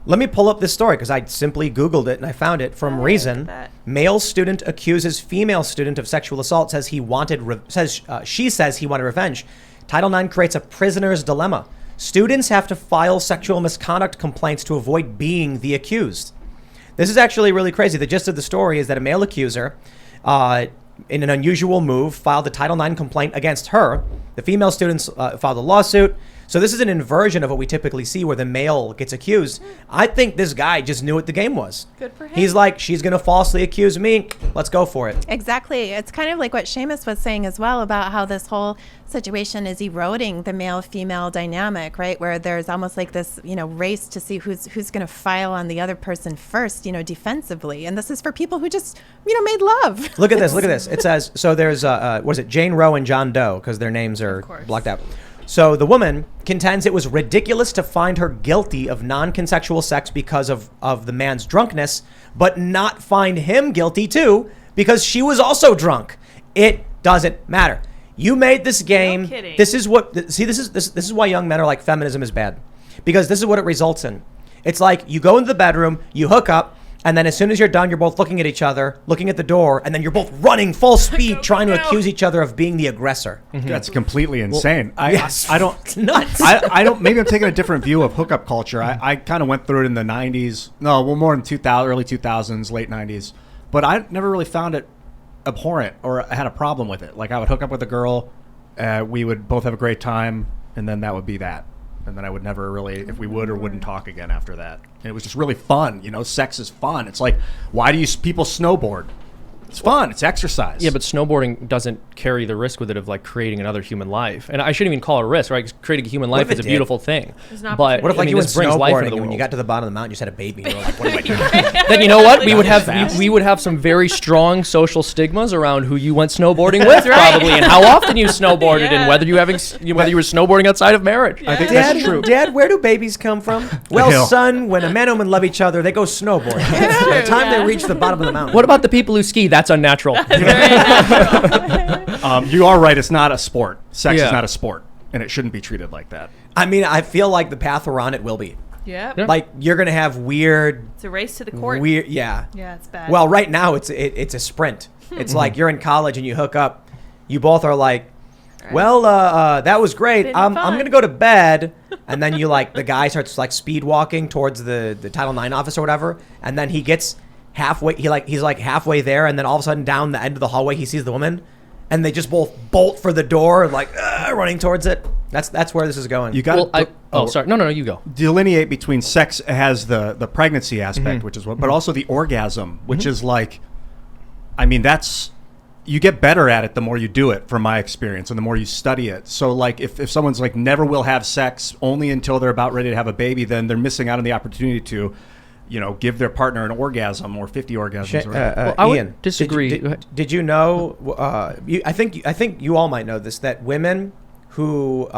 Let me pull up this story because I simply Googled it and I found it from Reason. Male student accuses female student of sexual assault. She says he wanted revenge. Title IX creates a prisoner's dilemma. Students have to file sexual misconduct complaints to avoid being the accused. This is actually really crazy. The gist of the story is that a male accuser, in an unusual move, filed a Title IX complaint against her. The female students filed a lawsuit. So this is an inversion of what we typically see where the male gets accused. I think this guy just knew what the game was. Good for him. He's like, she's going to falsely accuse me. Let's go for it. Exactly. It's kind of like what Seamus was saying as well about how this whole situation is eroding the male-female dynamic, right? Where there's almost like this, race to see who's going to file on the other person first, defensively. And this is for people who just, made love. Look at this. It says, so there's, Jane Roe and John Doe, because their names are blocked out. So the woman contends it was ridiculous to find her guilty of non-consensual sex because of the man's drunkenness, but not find him guilty too because she was also drunk. It doesn't matter. You made this game. No kidding. This is why young men are like feminism is bad, because this is what it results in. It's like you go into the bedroom, you hook up, and then as soon as you're done, you're both looking at each other, looking at the door, and then you're both running full speed trying to accuse each other of being the aggressor. Mm-hmm. That's completely insane. Yes. I don't. It's nuts. I don't. Maybe I'm taking a different view of hookup culture. I kind of went through it in the 90s. No, well, more in 2000, early 2000s, late 90s. But I never really found it abhorrent or had a problem with it. Like I would hook up with a girl, we would both have a great time, and then that would be that. And then I would never really, if we would or wouldn't talk again after that. And it was just really fun. Sex is fun. It's like, why do people snowboard? It's fun. It's exercise. Yeah, but snowboarding doesn't carry the risk with it of like creating another human life. And I shouldn't even call it a risk, right? 'Cause creating a human life is a beautiful thing. But what if like you went this brings life into snowboarding the and when world. you got to the bottom of the mountain, you just had a baby and you were like, what am I doing? Then you know what? We would have some very strong social stigmas around who you went snowboarding with, probably, and how often you snowboarded, and whether you were snowboarding outside of marriage. I think that's true. Dad, where do babies come from? Well, son, when a man and woman love each other, they go snowboarding. By the time they reach the bottom of the mountain. What about the people who ski? That's unnatural. You are right. It's not a sport. Sex is not a sport, and it shouldn't be treated like that. I mean, I feel like the path we're on, it will be. Yeah. Like you're gonna have weird. It's a race to the court. Yeah, it's bad. Well, right now it's a sprint. It's like you're in college and you hook up. You both are like, well, that was great. I'm gonna go to bed, and then the guy starts like speed walking towards the Title IX office or whatever, and then he gets halfway. He's like halfway there, and then all of a sudden down the end of the hallway he sees the woman, and they just both bolt for the door, like running towards it. That's where this is going. You got. Sorry. No, you go. Delineate between sex has the pregnancy aspect, which is what, but also the orgasm, which is like, I mean, that's. You get better at it the more you do it, from my experience, and the more you study it. So, like, if someone's like never will have sex only until they're about ready to have a baby, then they're missing out on the opportunity to, give their partner an orgasm or 50 orgasms. I Ian, would disagree. Did you know? I think you all might know this, that women who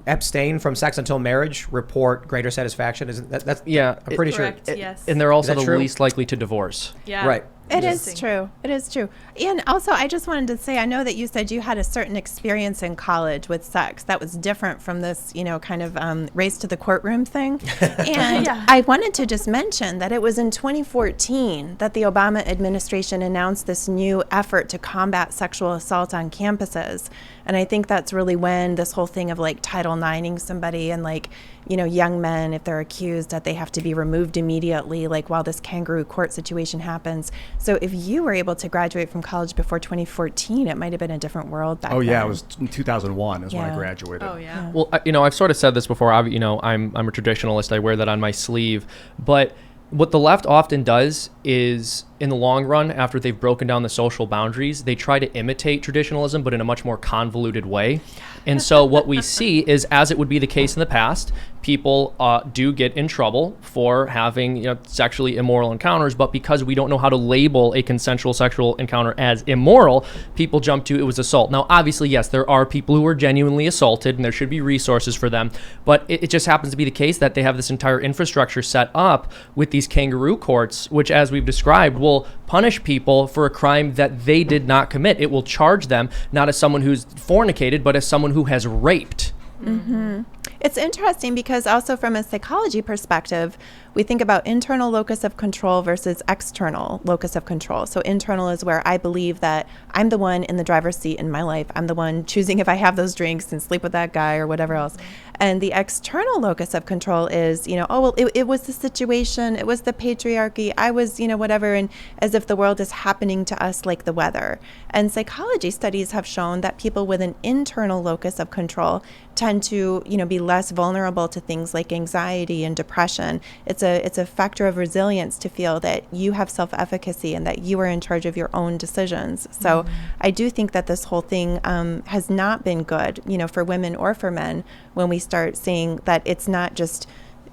abstain from sex until marriage report greater satisfaction. That's yeah? I'm pretty correct, sure. Yes. And they're also the true? least likely to divorce. Yeah. Right. It is true. It is true. And also, I just wanted to say, I know that you said you had a certain experience in college with sex that was different from this, kind of race to the courtroom thing. And I wanted to just mention that it was in 2014 that the Obama administration announced this new effort to combat sexual assault on campuses. And I think that's really when this whole thing of like Title IXing somebody and like, young men, if they're accused, that they have to be removed immediately, like while this kangaroo court situation happens. So if you were able to graduate from college before 2014, it might have been a different world back then. It was in 2001 is when I graduated. Oh, yeah. Well, I've sort of said this before. I'm a traditionalist. I wear that on my sleeve. But what the left often does is, in the long run, after they've broken down the social boundaries, they try to imitate traditionalism, but in a much more convoluted way. And so what we see is, as it would be the case in the past, people do get in trouble for having sexually immoral encounters, but because we don't know how to label a consensual sexual encounter as immoral, people jump to it was assault. Now, obviously, yes, there are people who are genuinely assaulted, and there should be resources for them, but it just happens to be the case that they have this entire infrastructure set up with these kangaroo courts, which, as we've described, will punish people for a crime that they did not commit. It will charge them not as someone who's fornicated, but as someone who has raped. Mm-hmm. It's interesting because also from a psychology perspective, we think about internal locus of control versus external locus of control. So internal is where I believe that I'm the one in the driver's seat in my life. I'm the one choosing if I have those drinks and sleep with that guy or whatever else. And the external locus of control is, it was the situation, it was the patriarchy, I was, whatever, and as if the world is happening to us like the weather. And psychology studies have shown that people with an internal locus of control tend to, be less vulnerable to things like anxiety and depression. It's a factor of resilience to feel that you have self-efficacy and that you are in charge of your own decisions. So I do think that this whole thing has not been good, for women or for men, when we start seeing that it's not just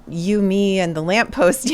you, me, and the lamppost,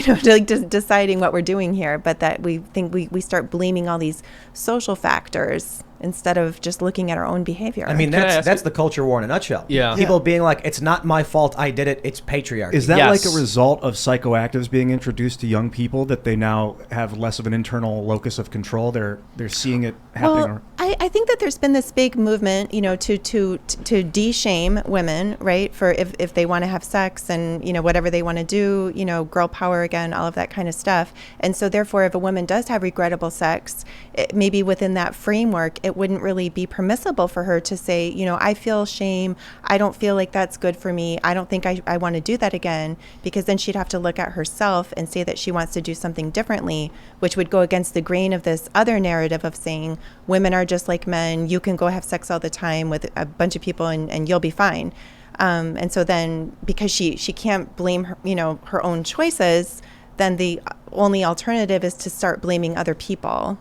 deciding what we're doing here, but that we think we start blaming all these social factors instead of just looking at our own behavior. I mean, that's the culture war in a nutshell. Yeah. People being like, it's not my fault I did it, it's patriarchy. Is that like a result of psychoactives being introduced to young people, that they now have less of an internal locus of control? They're seeing it happening? Well, I think that there's been this big movement, to de-shame women, right? For if they want to have sex and, whatever they want to do, girl power again, all of that kind of stuff. And so therefore, if a woman does have regrettable sex, maybe within that framework, it wouldn't really be permissible for her to say, I feel shame. I don't feel like that's good for me. I don't think I want to do that again, because then she'd have to look at herself and say that she wants to do something differently, which would go against the grain of this other narrative of saying women are just like men. You can go have sex all the time with a bunch of people and you'll be fine. And so then because she can't blame her, her own choices, then the only alternative is to start blaming other people.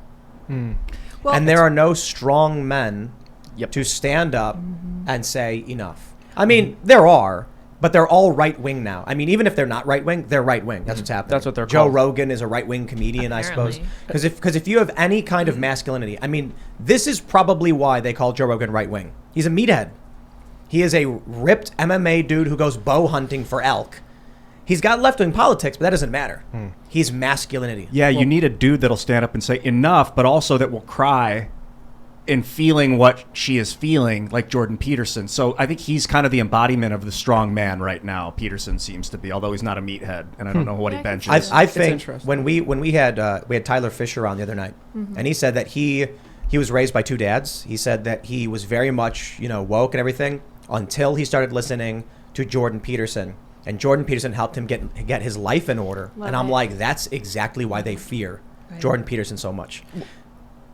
Well, and there are no strong men to stand up and say enough. I mean, there are, but they're all right wing now. I mean, even if they're not right wing, they're right wing. That's what's happening. That's what they're Joe called. Rogan is a right wing comedian, Apparently. I suppose. Because if you have any kind of masculinity, I mean, this is probably why they call Joe Rogan right wing. He's a meathead. He is a ripped MMA dude who goes bow hunting for elk. He's got left-wing politics, but that doesn't matter. He's masculinity. Yeah, you need a dude that'll stand up and say enough, but also that will cry in feeling what she is feeling, like Jordan Peterson. So I think he's kind of the embodiment of the strong man right now. Peterson seems to be, although he's not a meathead, and I don't know what he benches. I think when we had Tyler Fisher on the other night, and he said that he was raised by two dads. He said that he was very much woke and everything until he started listening to Jordan Peterson. And Jordan Peterson helped him get his life in order. And I'm like, that's exactly why they fear Jordan Peterson so much.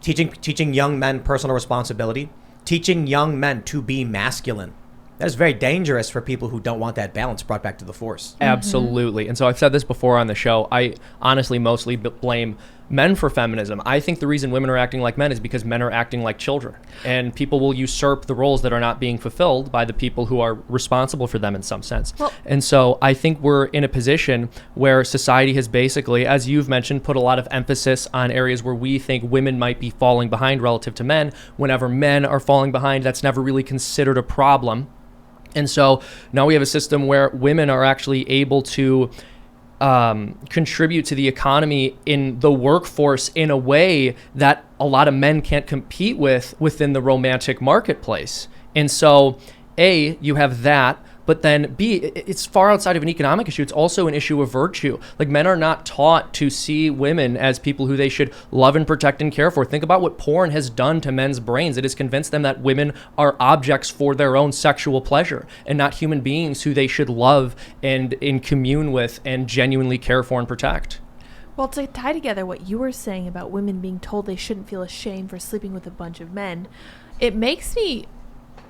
Teaching young men personal responsibility, teaching young men to be masculine. That is very dangerous for people who don't want that balance brought back to the force. Absolutely. And so I've said this before on the show. I honestly mostly blame men for feminism. I think the reason women are acting like men is because men are acting like children. And people will usurp the roles that are not being fulfilled by the people who are responsible for them in some sense. And so I think we're in a position where society has basically, as you've mentioned, put a lot of emphasis on areas where we think women might be falling behind relative to men. Whenever men are falling behind, that's never really considered a problem. And so now we have a system where women are actually able to contribute to the economy in the workforce in a way that a lot of men can't compete within the romantic marketplace. And so, A, you have that, but then B, it's far outside of an economic issue. It's also an issue of virtue. Like, men are not taught to see women as people who they should love and protect and care for. Think about what porn has done to men's brains. It has convinced them that women are objects for their own sexual pleasure and not human beings who they should love and commune with and genuinely care for and protect. Well, to tie together what you were saying about women being told they shouldn't feel ashamed for sleeping with a bunch of men, it makes me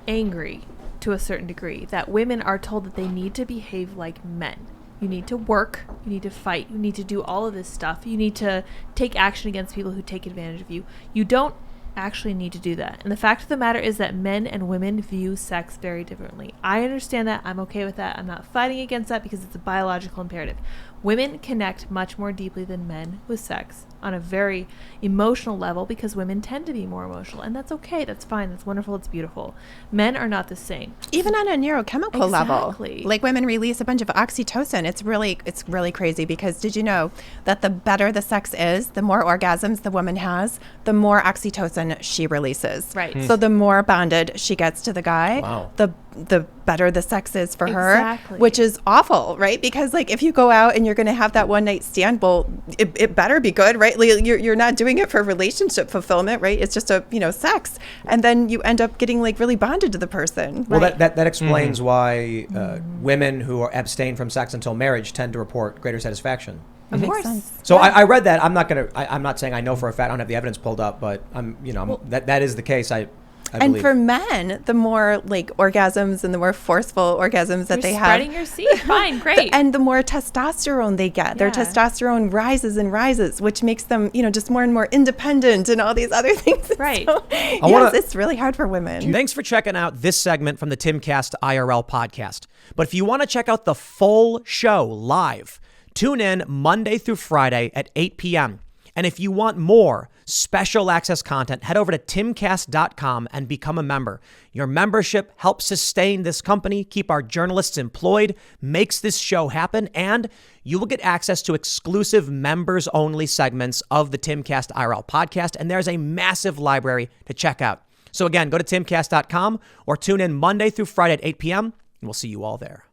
angry to a certain degree that women are told that they need to behave like men. You need to work, you need to fight, you need to do all of this stuff. You need to take action against people who take advantage of you. You don't actually need to do that. And the fact of the matter is that men and women view sex very differently. I understand that. I'm okay with that. I'm not fighting against that because it's a biological imperative. Women connect much more deeply than men with sex on a very emotional level because women tend to be more emotional. And that's okay. That's fine. That's wonderful. It's beautiful. Men are not the same. Even on a neurochemical level. Exactly. Like, women release a bunch of oxytocin. It's really crazy because did you know that the better the sex is, the more orgasms the woman has, the more oxytocin person she releases. Right. So the more bonded she gets to the guy, Wow. the better the sex is for Exactly. her, which is awful, right? Because like if you go out and you're going to have that one night stand, well, it better be good, right? Like, you're not doing it for relationship fulfillment, right? It's just sex, and then you end up getting like really bonded to the person. Well, right? that explains why women who are abstain from sex until marriage tend to report greater satisfaction. Of Makes course. sense. So I read that. I'm not saying I know for a fact. I don't have the evidence pulled up, but that is the case. I And believe. for men, the more like orgasms and the more forceful orgasms that You're they spreading have, your seed. Fine, great. and the more testosterone they get, their Yeah. testosterone rises and rises, which makes them, just more and more independent and all these other things. Right. So, it's really hard for women. Thanks for checking out this segment from the Timcast IRL podcast. But if you want to check out the full show live, tune in Monday through Friday at 8 p.m. And if you want more special access content, head over to timcast.com and become a member. Your membership helps sustain this company, keep our journalists employed, makes this show happen, and you will get access to exclusive members-only segments of the Timcast IRL podcast, and there's a massive library to check out. So again, go to timcast.com or tune in Monday through Friday at 8 p.m., and we'll see you all there.